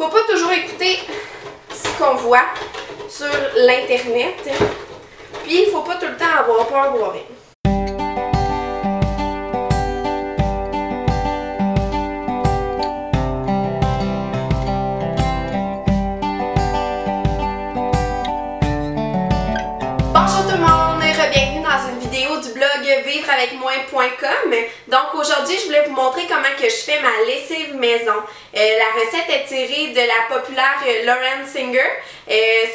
Faut pas toujours écouter ce qu'on voit sur l'internet. Puis il faut pas tout le temps avoir peur de voir rien. Bonjour tout le monde, bienvenue dans une vidéo du blog vivreavecmoi.com. Donc aujourd'hui, je voulais vous montrer comment que je fais ma lessive maison. La recette est tirée de la populaire Lauren Singer,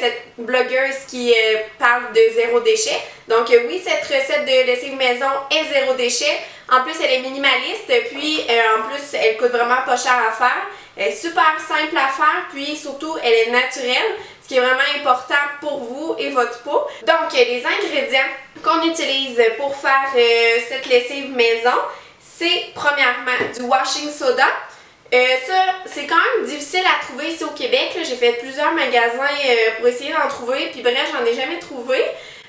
cette blogueuse qui parle de zéro déchet. Donc oui, cette recette de lessive maison est zéro déchet. En plus, elle est minimaliste, puis en plus, elle coûte vraiment pas cher à faire. Elle est super simple à faire, puis surtout, elle est naturelle, ce qui est vraiment important pour vous et votre peau. Donc, les ingrédients qu'on utilise pour faire cette lessive maison, c'est premièrement du washing soda. Ça, c'est quand même difficile à trouver ici au Québec. J'ai fait plusieurs magasins pour essayer d'en trouver, puis bref, j'en ai jamais trouvé.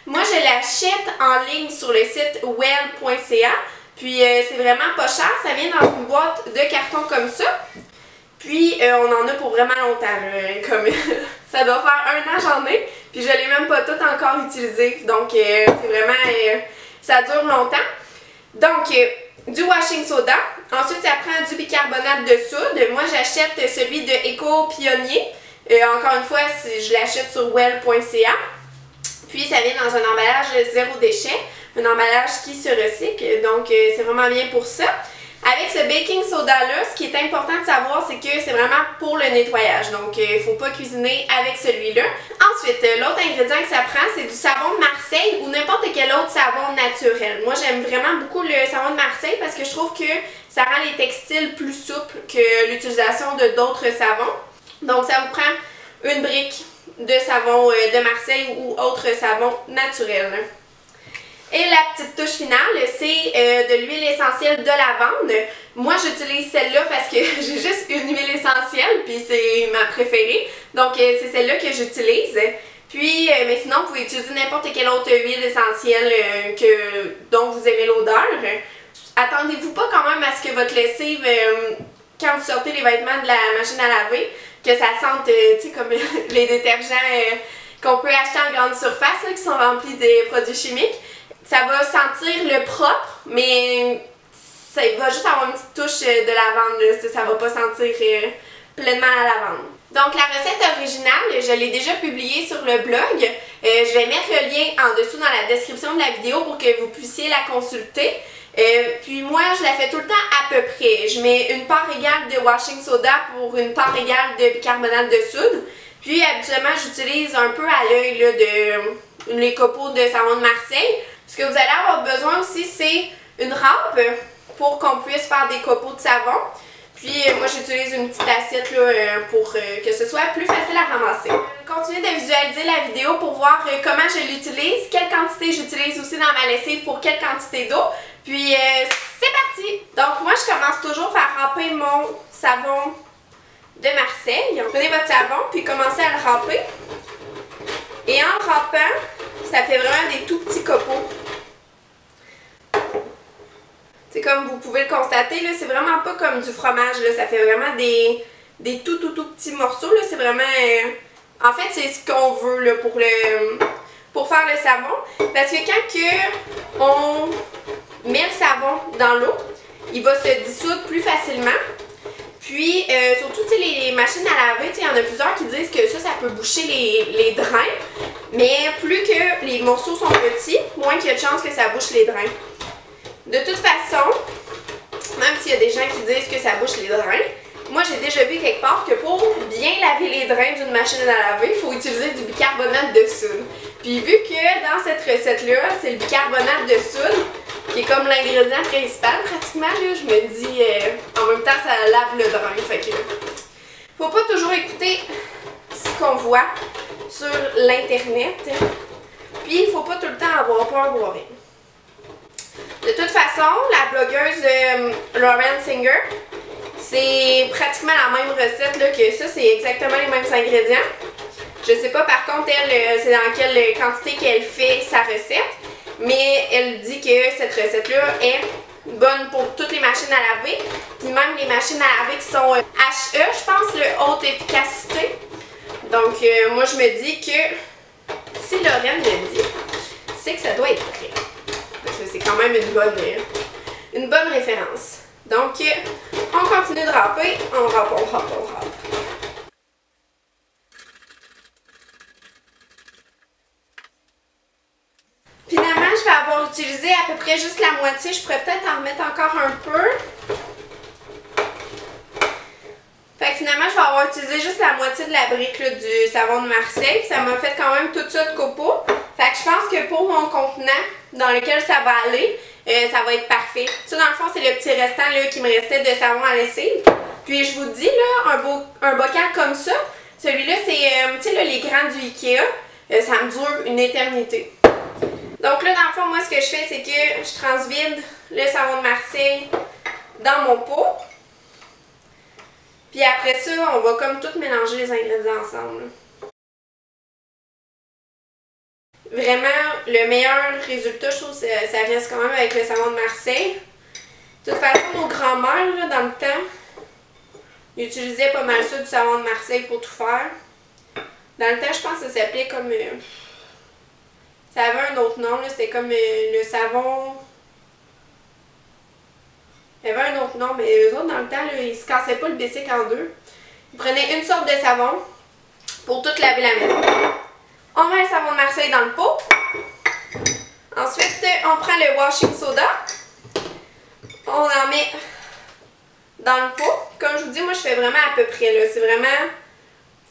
Moi, je l'achète en ligne sur le site well.ca, puis c'est vraiment pas cher. Ça vient dans une boîte de carton comme ça. Puis on en a pour vraiment longtemps, comme ça doit faire 1 an j'en ai, puis je l'ai même pas tout encore utilisé, donc c'est vraiment, ça dure longtemps. Donc du washing soda, ensuite ça prend du bicarbonate de soude. Moi j'achète celui de Éco Pionnier, encore une fois je l'achète sur well.ca, puis ça vient dans un emballage zéro déchet, un emballage qui se recycle, donc c'est vraiment bien pour ça. Avec ce baking soda-là, ce qui est important de savoir, c'est que c'est vraiment pour le nettoyage. Donc, il ne faut pas cuisiner avec celui-là. Ensuite, l'autre ingrédient que ça prend, c'est du savon de Marseille ou n'importe quel autre savon naturel. Moi, j'aime vraiment beaucoup le savon de Marseille parce que je trouve que ça rend les textiles plus souples que l'utilisation de d'autres savons. Donc, ça vous prend une brique de savon de Marseille ou autre savon naturel. Et la petite touche finale, c'est de l'huile essentielle de lavande. Moi, j'utilise celle-là parce que j'ai juste une huile essentielle, puis c'est ma préférée. Donc, c'est celle-là que j'utilise. Puis, mais sinon, vous pouvez utiliser n'importe quelle autre huile essentielle dont vous aimez l'odeur. Attendez-vous pas quand même à ce que votre lessive, quand vous sortez les vêtements de la machine à laver, que ça sente, tu sais, comme les détergents qu'on peut acheter en grande surface, là, qui sont remplis de produits chimiques. Ça va sentir le propre, mais ça va juste avoir une petite touche de lavande, là. Ça va pas sentir pleinement la lavande. Donc la recette originale, je l'ai déjà publiée sur le blog. Je vais mettre le lien en dessous dans la description de la vidéo pour que vous puissiez la consulter. Puis moi, je la fais tout le temps à peu près. Je mets une part égale de washing soda pour une part égale de bicarbonate de soude. Puis habituellement, j'utilise un peu à l'œil de les copeaux de savon de Marseille. Ce que vous allez avoir besoin aussi, c'est une râpe pour qu'on puisse faire des copeaux de savon. Puis moi, j'utilise une petite assiette là, pour que ce soit plus facile à ramasser. Continuez de visualiser la vidéo pour voir comment je l'utilise, quelle quantité j'utilise aussi dans ma lessive pour quelle quantité d'eau. Puis c'est parti! Donc moi, je commence toujours par râper mon savon de Marseille. Prenez votre savon, puis commencez à le râper. Et en râpant, ça fait vraiment des tout petits copeaux. C'est comme vous pouvez le constater, là, c'est vraiment pas comme du fromage, là, ça fait vraiment des tout petits morceaux. C'est vraiment... en fait, c'est ce qu'on veut là, pour faire le savon. Parce que quand on met le savon dans l'eau, il va se dissoudre plus facilement. Puis, surtout, tu sais, les machines à laver, il y en a plusieurs qui disent que ça peut boucher les drains. Mais plus que les morceaux sont petits, moins qu'il y a de chances que ça bouche les drains. De toute façon, même s'il y a des gens qui disent que ça bouche les drains, moi j'ai déjà vu quelque part que pour bien laver les drains d'une machine à laver, il faut utiliser du bicarbonate de soude. Puis vu que dans cette recette-là, c'est le bicarbonate de soude qui est comme l'ingrédient principal pratiquement, là, je me dis en même temps ça lave le drain. Fait que faut pas toujours écouter ce qu'on voit sur l'internet. Puis il faut pas tout le temps avoir peur de voir rien. De toute façon, la blogueuse Lauren Singer, c'est pratiquement la même recette là, que ça, c'est exactement les mêmes ingrédients. Je sais pas par contre elle, c'est dans quelle quantité qu'elle fait sa recette, mais elle dit que cette recette-là est bonne pour toutes les machines à laver. Puis même les machines à laver qui sont HE, je pense, le haute efficacité. Donc moi je me dis que si Lorraine le dit, c'est que ça doit être vrai. Parce que c'est quand même une bonne référence. Donc on continue de râper, on râpe, on râpe, on râpe. Finalement, je vais avoir utilisé à peu près juste la moitié. Je pourrais peut-être en remettre encore un peu. Fait que finalement, je vais avoir utilisé juste la moitié de la brique là, du savon de Marseille. Puis ça m'a fait quand même tout ça de copeaux. Fait que je pense que pour mon contenant dans lequel ça va aller, ça va être parfait. Ça, dans le fond, c'est le petit restant là, qui me restait de savon à lessive. Puis je vous dis, là, un bocal comme ça, celui-là, c'est, tu sais, les grands du Ikea, ça me dure une éternité. Donc là, dans le fond, moi, ce que je fais, c'est que je transvide le savon de Marseille dans mon pot. Puis après ça, on va comme tout mélanger les ingrédients ensemble. Vraiment, le meilleur résultat, je trouve, ça reste quand même avec le savon de Marseille. De toute façon, nos grands-mères, dans le temps, ils utilisaient pas mal ça, du savon de Marseille pour tout faire. Dans le temps, je pense que ça s'appelait comme... ça avait un autre nom, c'était comme le savon... Il y avait un autre nom, mais eux autres, dans le temps, là, ils se cassaient pas le bicycle en deux. Ils prenaient une sorte de savon pour tout laver la maison. On met le savon de Marseille dans le pot. Ensuite, on prend le washing soda. On en met dans le pot. Comme je vous dis, moi, je fais vraiment à peu près. C'est vraiment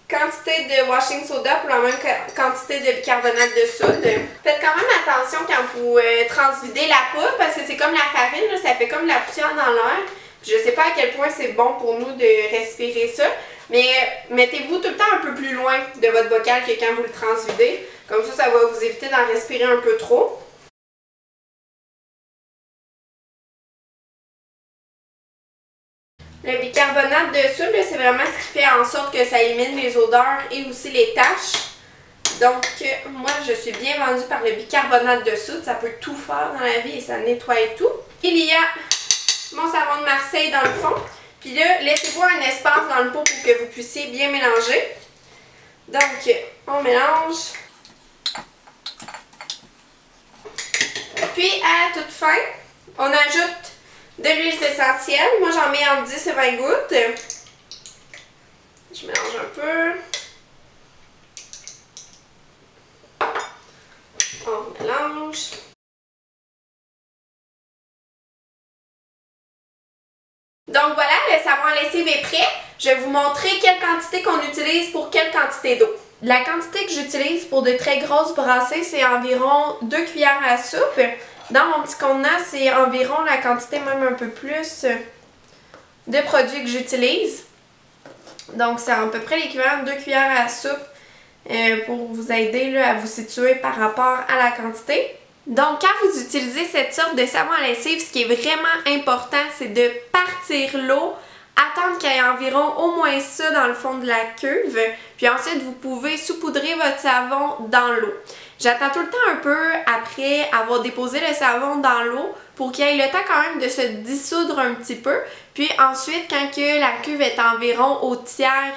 quantité de washing soda pour la même quantité de bicarbonate de soude. Faites quand même attention quand vous transvidez la poudre parce que c'est comme la farine, là, ça fait comme de la poussière dans l'air. Je sais pas à quel point c'est bon pour nous de respirer ça, mais mettez-vous tout le temps un peu plus loin de votre bocal que quand vous le transvidez. Comme ça va vous éviter d'en respirer un peu trop. Le bicarbonate de soude, c'est vraiment ce qui fait en sorte que ça élimine les odeurs et aussi les taches. Donc, moi, je suis bien vendue par le bicarbonate de soude. Ça peut tout faire dans la vie et ça nettoie tout. Il y a mon savon de Marseille dans le fond. Puis là, laissez-vous un espace dans le pot pour que vous puissiez bien mélanger. Donc, on mélange. Puis, à toute fin, on ajoute de l'huile essentielle. Moi, j'en mets entre 10 et 20 gouttes. Je mélange un peu. On mélange. Donc voilà, le savon à lessive est prêt. Je vais vous montrer quelle quantité qu'on utilise pour quelle quantité d'eau. La quantité que j'utilise pour de très grosses brassées, c'est environ 2 cuillères à soupe. Dans mon petit contenant, c'est environ la quantité, même un peu plus, de produits que j'utilise. Donc, c'est à peu près l'équivalent de 2 cuillères à soupe pour vous aider là, à vous situer par rapport à la quantité. Donc, quand vous utilisez cette sorte de savon à lessive, ce qui est vraiment important, c'est de partir l'eau, attendre qu'il y ait environ au moins ça dans le fond de la cuve, puis ensuite, vous pouvez saupoudrer votre savon dans l'eau. J'attends tout le temps un peu après avoir déposé le savon dans l'eau pour qu'il ait le temps quand même de se dissoudre un petit peu. Puis ensuite, quand que la cuve est environ au tiers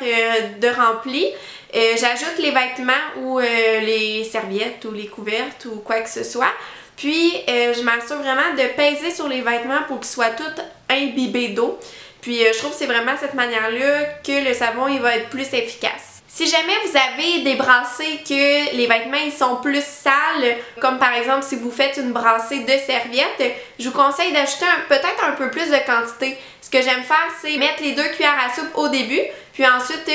de rempli, j'ajoute les vêtements ou les serviettes ou les couvertes ou quoi que ce soit. Puis je m'assure vraiment de peser sur les vêtements pour qu'ils soient tous imbibés d'eau. Puis je trouve que c'est vraiment cette manière-là que le savon il va être plus efficace. Si jamais vous avez des brassées que les vêtements ils sont plus sales, comme par exemple si vous faites une brassée de serviettes, je vous conseille d'ajouter peut-être un peu plus de quantité. Ce que j'aime faire, c'est mettre les 2 cuillères à soupe au début, puis ensuite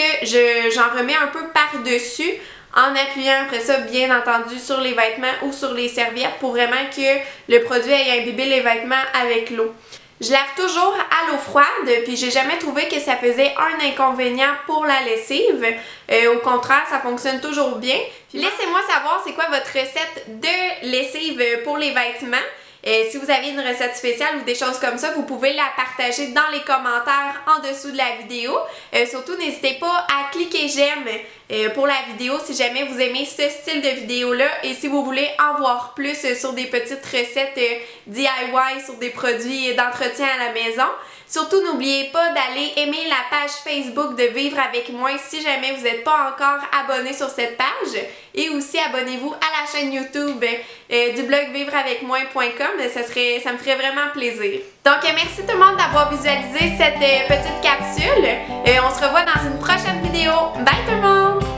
j'en remets un peu par-dessus en appuyant après ça bien entendu sur les vêtements ou sur les serviettes pour vraiment que le produit ait imbibé les vêtements avec l'eau. Je lave toujours à l'eau froide, puis j'ai jamais trouvé que ça faisait un inconvénient pour la lessive. Au contraire, ça fonctionne toujours bien. Laissez-moi savoir c'est quoi votre recette de lessive pour les vêtements. Si vous avez une recette spéciale ou des choses comme ça, vous pouvez la partager dans les commentaires en dessous de la vidéo. Surtout, n'hésitez pas à cliquer j'aime pour la vidéo si jamais vous aimez ce style de vidéo-là et si vous voulez en voir plus sur des petites recettes DIY, sur des produits d'entretien à la maison. Surtout, n'oubliez pas d'aller aimer la page Facebook de Vivre avec moi si jamais vous n'êtes pas encore abonné sur cette page. Et aussi, abonnez-vous à la chaîne YouTube du blog vivreavecmoi.com. Ça me ferait vraiment plaisir. Donc, merci tout le monde d'avoir visualisé cette petite capsule. On se revoit dans une prochaine vidéo. Bye tout le monde!